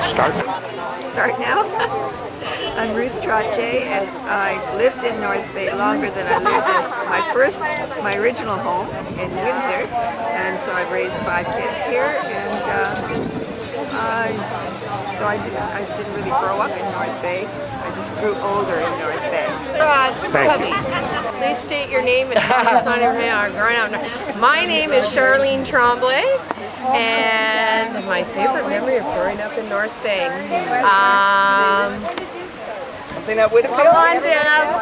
Start. Start now? I'm Ruth Trottier, and I've lived in North Bay longer than I lived in my original home in Windsor, and so I've raised 5 kids here, and so I didn't really grow up in North Bay. I just grew older in North Bay. Thank you. Please state your name and address on your name. My name is Charlene Tremblay, and my favorite memory of growing up in North Bay. Something at Whitfield? Come on, Deb.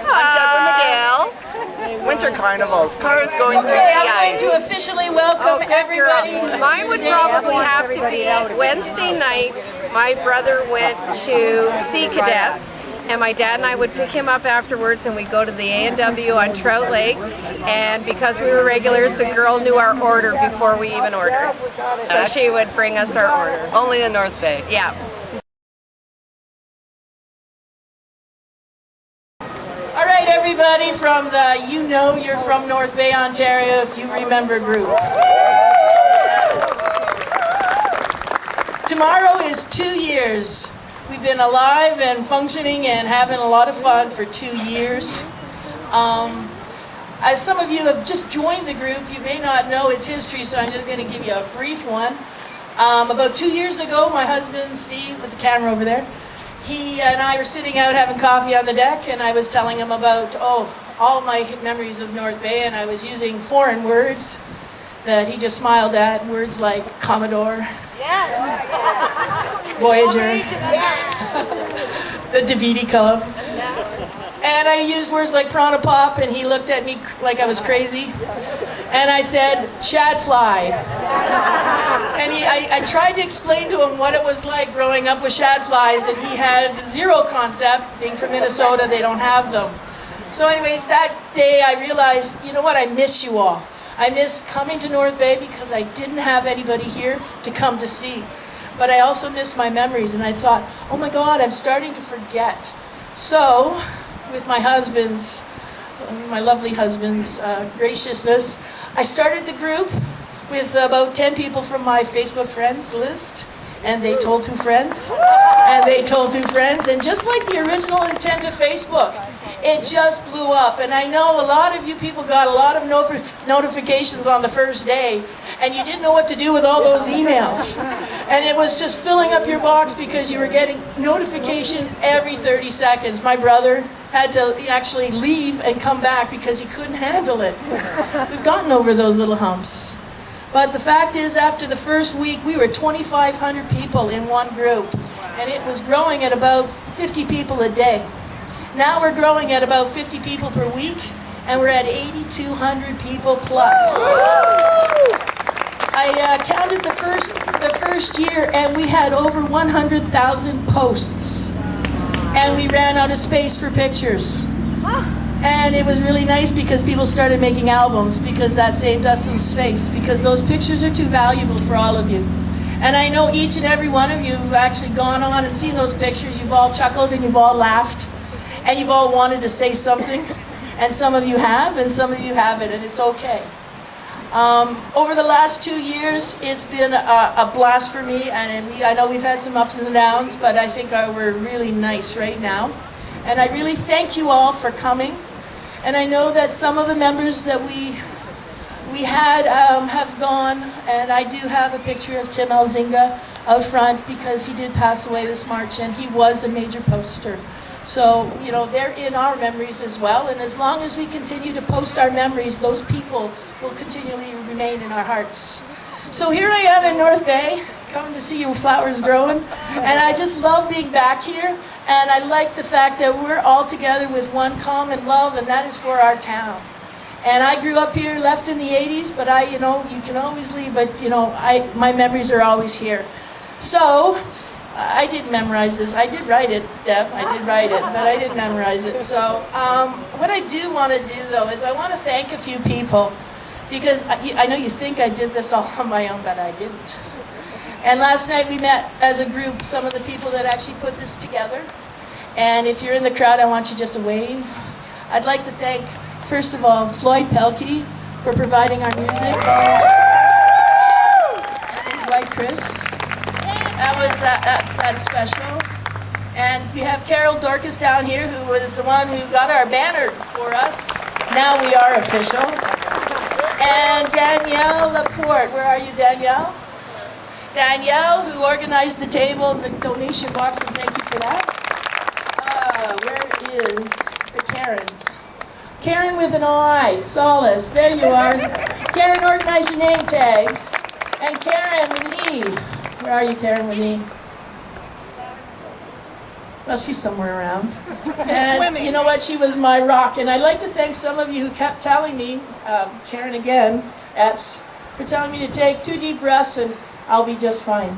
I'm Deborah McGill. Winter carnivals, cars going through the ice. To officially welcome everybody. Mine would probably have to be Wednesday night. My brother went to Sea Cadets, and my dad and I would pick him up afterwards, and we'd go to the A&W on Trout Lake. And because we were regulars, the girl knew our order before we even ordered. So she would bring us our order. Only in North Bay. Yeah. All right, everybody from the You're from North Bay, Ontario, if you remember group. Tomorrow is 2 years. We've been alive and functioning and having a lot of fun for 2 years. As some of you have just joined the group, you may not know its history, so I'm just going to give you a brief one. About 2 years ago, my husband, Steve, with the camera over there, he and I were sitting out having coffee on the deck, and I was telling him about, all my memories of North Bay, and I was using foreign words that he just smiled at, words like Commodore, Voyager, the Davidi Club. And I used words like Piranha Pop, and he looked at me like I was crazy. And I said, Shad Fly. And I tried to explain to him what it was like growing up with shad flies, and he had zero concept. Being from Minnesota, they don't have them. So anyways, that day I realized, you know what, I miss you all. I miss coming to North Bay because I didn't have anybody here to come to see. But I also miss my memories, and I thought, oh my God, I'm starting to forget. So, with my lovely husband's graciousness, I started the group with about 10 people from my Facebook friends list, and they told 2 friends, and they told 2 friends, and just like the original intent of Facebook, it just blew up. And I know a lot of you people got a lot of notifications on the first day, and you didn't know what to do with all those emails. And it was just filling up your box because you were getting notification every 30 seconds. My brother had to actually leave and come back because he couldn't handle it. We've gotten over those little humps. But the fact is, after the first week, we were 2,500 people in one group, and it was growing at about 50 people a day. Now we're growing at about 50 people per week, and we're at 8,200 people plus. I counted the first year, and we had over 100,000 posts, and we ran out of space for pictures. And it was really nice because people started making albums, because that saved us some space, because those pictures are too valuable for all of you. And I know each and every one of you have actually gone on and seen those pictures. You've all chuckled and you've all laughed and you've all wanted to say something. And some of you have and some of you haven't, and it's okay. Over the last 2 years, it's been a blast for me, and I know we've had some ups and downs, but I think we're really nice right now. And I really thank you all for coming. And I know that some of the members that we had have gone, and I do have a picture of Tim Elzinga out front because he did pass away this March, and he was a major poster. So, you know, they're in our memories as well, and as long as we continue to post our memories, those people will continually remain in our hearts. So here I am in North Bay, coming to see your flowers growing, and I just love being back here, and I like the fact that we're all together with one common love, and that is for our town. And I grew up here, left in the 80s, but you can always leave, but my memories are always here. So, I didn't memorize this. I did write it, Deb. I did write it, but I didn't memorize it. So what I do want to do, though, is I want to thank a few people, because I know you think I did this all on my own, but I didn't. And last night we met as a group, some of the people that actually put this together. And if you're in the crowd, I want you just to wave. I'd like to thank, first of all, Floyd Pelkey for providing our music, and his wife Chris. That's special. And we have Carol Dorcas down here, who was the one who got our banner for us. Now we are official. And Danielle Laporte. Where are you, Danielle? Danielle, who organized the table and the donation box, and thank you for that. Where is the Karens? Karen with an I, Solace, there you are. Karen organized your name tags. And Karen Lee. Where are you, Karen Lee? Well, she's somewhere around. And you know what? She was my rock. And I'd like to thank some of you who kept telling me, Karen again, Epps, for telling me to take 2 deep breaths and I'll be just fine.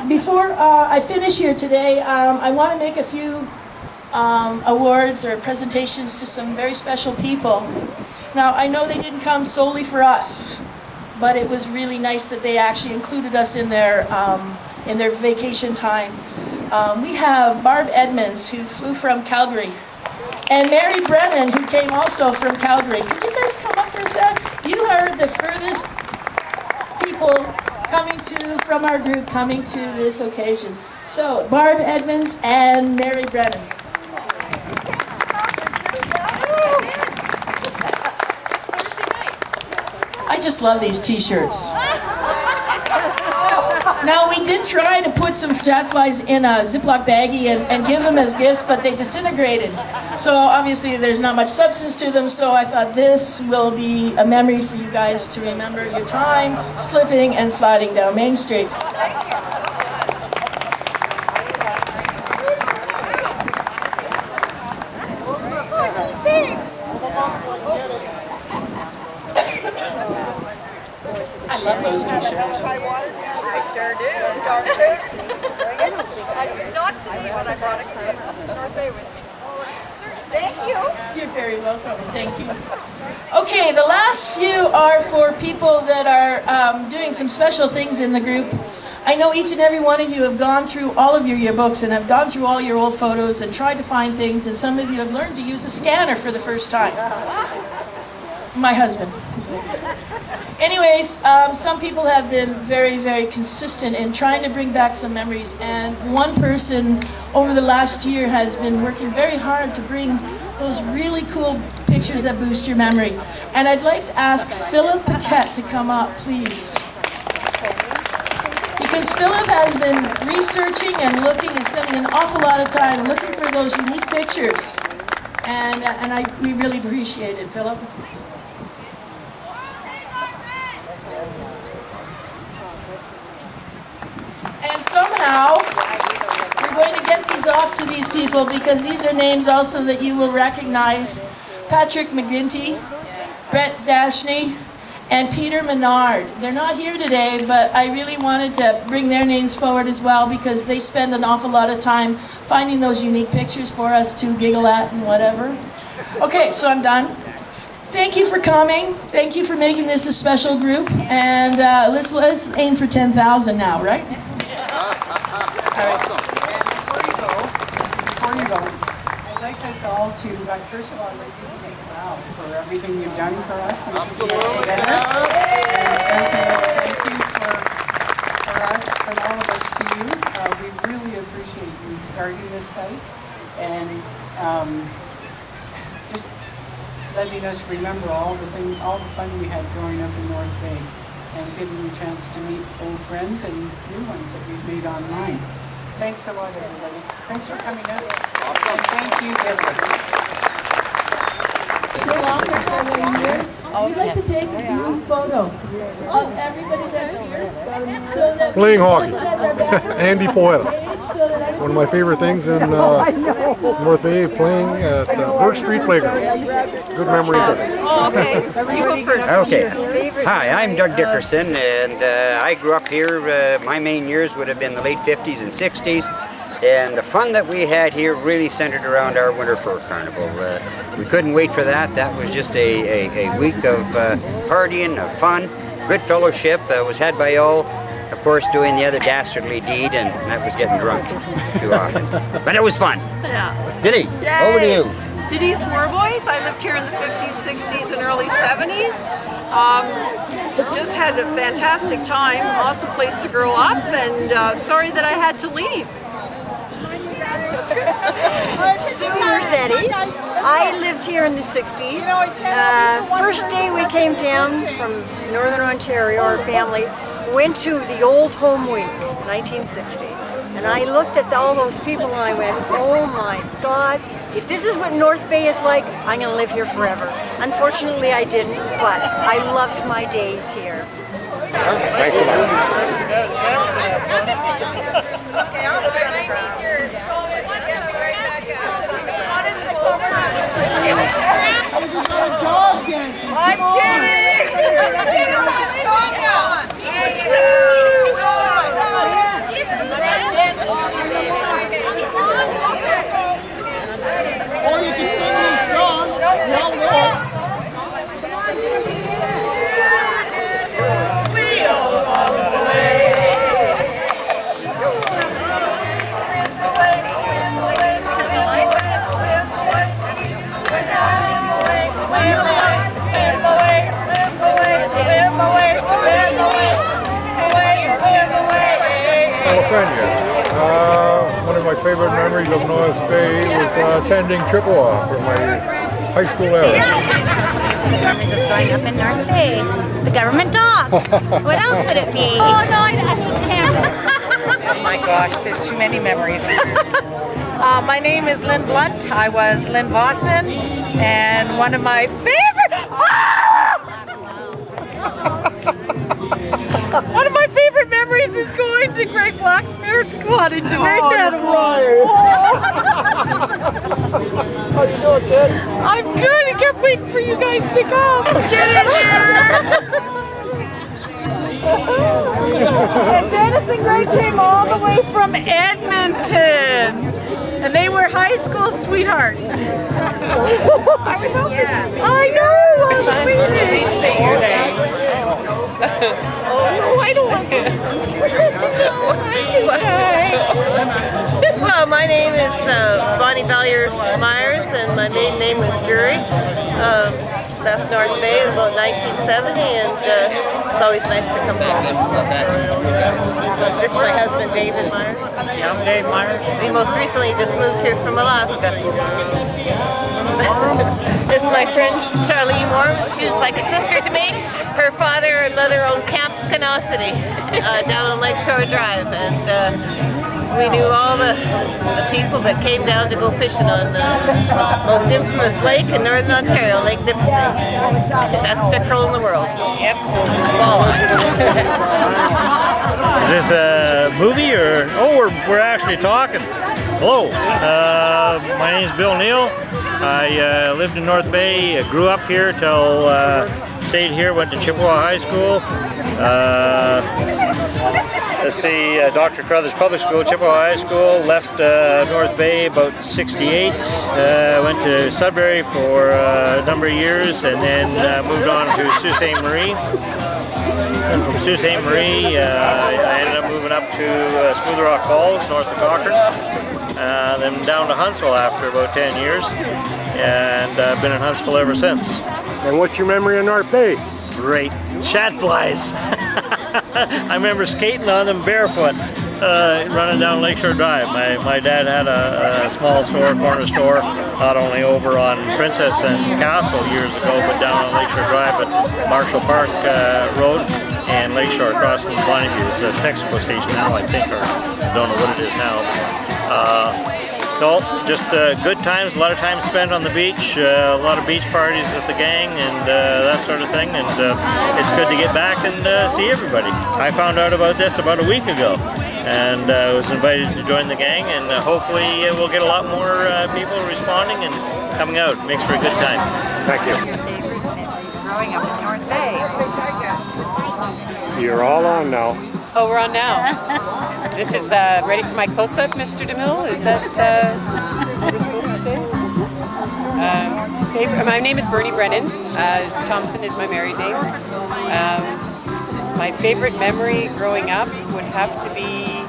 Before I finish here today, I want to make a few awards or presentations to some very special people. Now, I know they didn't come solely for us, but it was really nice that they actually included us in their vacation time. We have Barb Edmonds, who flew from Calgary, and Mary Brennan, who came also from Calgary. Could you guys come up for a sec? You are the furthest people from our group coming to this occasion. So, Barb Edmonds and Mary Brennan. I just love these t-shirts. Now, we did try to put some fat flies in a Ziploc baggie and give them as gifts, but they disintegrated. So obviously there's not much substance to them, so I thought this will be a memory for you guys to remember your time slipping and sliding down Main Street. I love those t-shirts. Sure do. Darn it. Bring it. I did not to me, but I brought it to North Bay with me. Thank you. You're very welcome. Thank you. Okay, the last few are for people that are doing some special things in the group. I know each and every one of you have gone through all of your yearbooks and have gone through all your old photos and tried to find things, and some of you have learned to use a scanner for the first time. My husband. Anyways, some people have been very, very consistent in trying to bring back some memories, and one person over the last year has been working very hard to bring those really cool pictures that boost your memory. And I'd like to ask Philip Paquette to come up, please. Because Philip has been researching and looking and spending an awful lot of time looking for those unique pictures. And we really appreciate it, Philip. And somehow, we're going to get these off to these people because these are names also that you will recognize. Patrick McGinty, Brett Dashney, and Peter Menard. They're not here today, but I really wanted to bring their names forward as well because they spend an awful lot of time finding those unique pictures for us to giggle at and whatever. Okay, so I'm done. Thank you for coming. Thank you for making this a special group. And let's aim for 10,000 now, right? All right. Before you go, I'd like us all to, first of all, I'd like you to thank Val for everything you've done for us. Absolutely. Thank you for all of us to you. We really appreciate you starting this site and just letting us remember all the fun we had growing up in North Bay, and giving you a chance to meet old friends and new ones that we've made online. Thanks a lot, everybody. Thanks for coming out. And thank you, everybody. So long as we're here, we'd like to take a group photo of everybody that's here. So that Playing hockey. that's our background Andy Poeta. page, so that One of my favorite things in North Bay, playing at Burke Street Playground. Good memories of it. Oh, okay. You go first. Okay. Hi, I'm Doug Dickerson, and I grew up here. My main years would have been the late 50s and 60s. And the fun that we had here really centered around our Winter Fur Carnival. We couldn't wait for that. That was just a week of partying, of fun, good fellowship. Was had by all, of course, doing the other dastardly deed, and that was getting drunk too often. But it was fun. Yeah. Denise, over to you. Denise Warboys. I lived here in the 50s, 60s, and early 70s. Just had a fantastic time, awesome place to grow up, and sorry that I had to leave. Sue Mercetti. I lived here in the 60s. First day we came down from Northern Ontario, our family went to the Old Home Week, 1960. And I looked at all those people and I went, oh my God, if this is what North Bay is like, I'm going to live here forever. Unfortunately, I didn't, but I loved my days here. Thank you. I'm kidding! Or you can sing this song. One of my favorite memories of North Bay was attending Chippewa for my high school era. Memories of growing up in North Bay. The government dog. What else would it be? Oh no, I hate Oh my gosh, there's too many memories. My name is Lynn Blunt. I was Lynn Vossen, and one of my favorite... One of my favorite memories is going to Greg Black's parents' cottage in Jamaica. How you doing, kid? I'm good. I kept waiting for you guys to come. Let's get in here. And Dennis and Greg came all the way from Edmonton. And they were high school sweethearts. I was hoping. I know. I was waiting. Say your name. Oh, no, I don't want to. Well, my name is Bonnie Vallier Myers, and my maiden name was Drury. Left North Bay in about 1970, and it's always nice to come home. This is my husband, David Myers. I'm Dave Myers. We most recently just moved here from Alaska. This is my friend Charlene Moore. She was like a sister to me. Her father and mother owned Camp Canosity down on Lakeshore Drive, and we knew all the people that came down to go fishing on the most infamous lake in Northern Ontario, Lake Nipissing. Best pickerel in the world. Yep. Walleye. Is this a movie or? Oh, we're actually talking. Hello, my name is Bill Neal. I lived in North Bay, grew up here till stayed here, went to Chippewa High School. Let's see, Dr. Carruthers Public School, Chippewa High School, left North Bay about 68, went to Sudbury for a number of years, and then moved on to Sault Ste. Marie. And from Sault Ste. Marie, I ended up moving up to Smooth Rock Falls, north of Cochrane, then down to Huntsville after about 10 years, and I've been in Huntsville ever since. And what's your memory of North Bay? Great. Shadflies. I remember skating on them barefoot, running down Lakeshore Drive. My dad had a small store, corner store, not only over on Princess and Castle years ago, but down on Lakeshore Drive at Marshall Park Road and Lakeshore across from Bonneview. It's a Texaco station now, I think, or I don't know what it is now. No, just good times, a lot of time spent on the beach, a lot of beach parties with the gang and that sort of thing, and it's good to get back and see everybody. I found out about this about a week ago and was invited to join the gang, and hopefully we'll get a lot more people responding and coming out. Makes for a good time. Thank you. Favorite memories growing up in North Bay. You're all on now. Oh, we're on now. This is ready for my close-up, Mr. DeMille? Is that what we're supposed to say? My name is Bernie Brennan. Thompson is my married name. My favorite memory growing up would have to be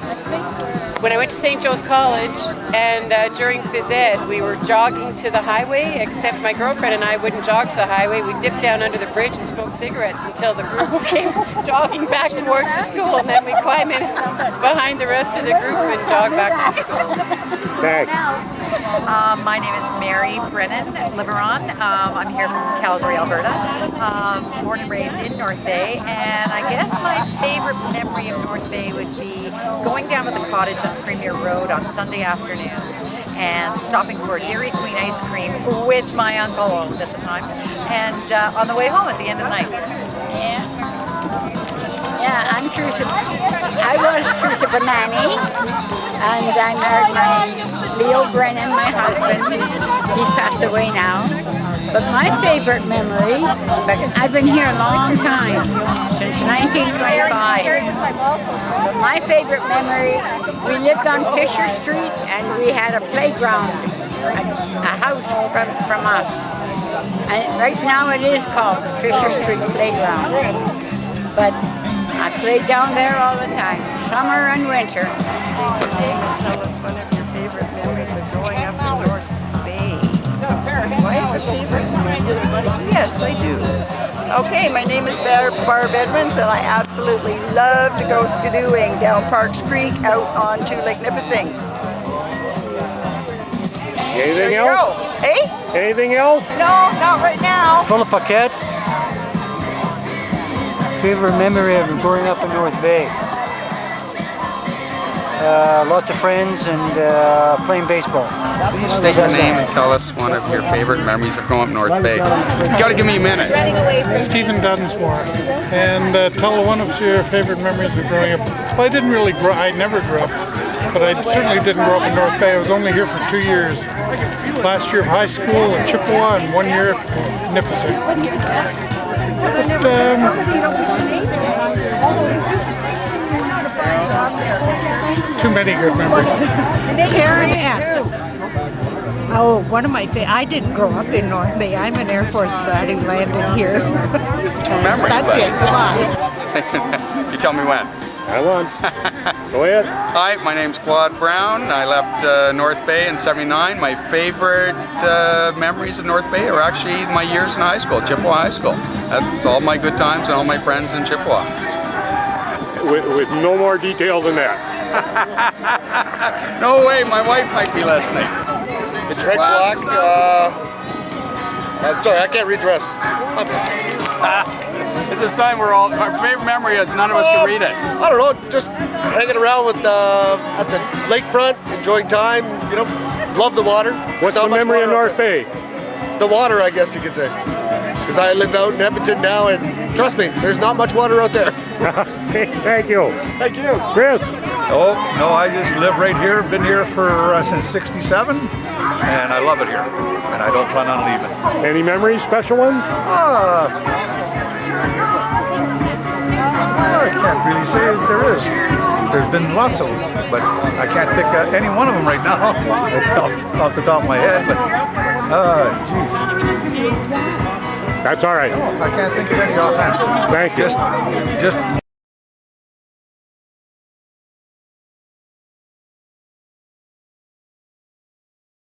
when I went to St. Joe's College, and during phys ed, we were jogging to the highway, except my girlfriend and I wouldn't jog to the highway. We'd dip down under the bridge and smoke cigarettes until the group came jogging back towards the school, and then we'd climb in behind the rest of the group and jog back to the school. Thanks. My name is Mary Brennan Liveron. I'm here from Calgary, Alberta. Born and raised in North Bay, and I guess my favorite memory of North Bay would be going down to the cottage on Premier Road on Sunday afternoons and stopping for a Dairy Queen ice cream, which my uncle owned at the time, and on the way home at the end of the night. Yeah, I'm Teresa. I was Teresa Bonani, and I married my Leo Brennan, my husband. He's passed away now. But my favorite memory, I've been here a long time, since 1925. But my favorite memory, we lived on Fisher Street and we had a playground, a house from us. And right now it is called Fisher Street Playground. But I played down there all the time, summer and winter. Tell us one of your favorite memories of growing up in North Bay. Do I have a favorite memory? Yes, I do. Okay, my name is Barb Edmonds, and I absolutely love to go skidooing down Parks Creek out onto Lake Nipissing. Anything else? Hey? Anything else? No, not right now. Philip Paquette. Favorite memory of growing up in North Bay? Lots of friends and playing baseball. Please state your name and tell us one of your favorite memories of growing up in North Bay. You gotta give me a minute. Stephen Dunsmore. And tell one of your favorite memories of growing up. Well, I didn't really grow, I never grew up, but I certainly didn't grow up in North Bay. I was only here for 2 years. Last year of high school in Chippewa and 1 year at Nipissing. Too many good memories. Karen X. Oh, one of my I didn't grow up in North Bay. I'm an Air Force brat who landed here. Memory, That's it. Goodbye. You tell me when. Come on. Go ahead. Hi, my name's Claude Brown. I left North Bay in '79. My favorite memories of North Bay are actually my years in high school, Chippewa High School. That's all my good times and all my friends in Chippewa. With no more detail than that. No way, my wife might be listening. It's red block. I'm sorry, I can't read the rest. It's a sign we're all, our favorite memory is none of us can read it. I don't know, just hanging around with at the lakefront, enjoying time, you know, love the water. What's the memory of North Bay? The water, I guess you could say. Because I live out in Edmonton now, and trust me, there's not much water out there. Thank you. Thank you. Chris? Oh, no, I just live right here. Been here for since '67, and I love it here, and I don't plan on leaving. Any memories, special ones? I can't really say there is. There's been lots of them, but I can't pick any one of them right now off the top of my head. But, geez. That's all right. I can't think of any offhand. Thank you. Just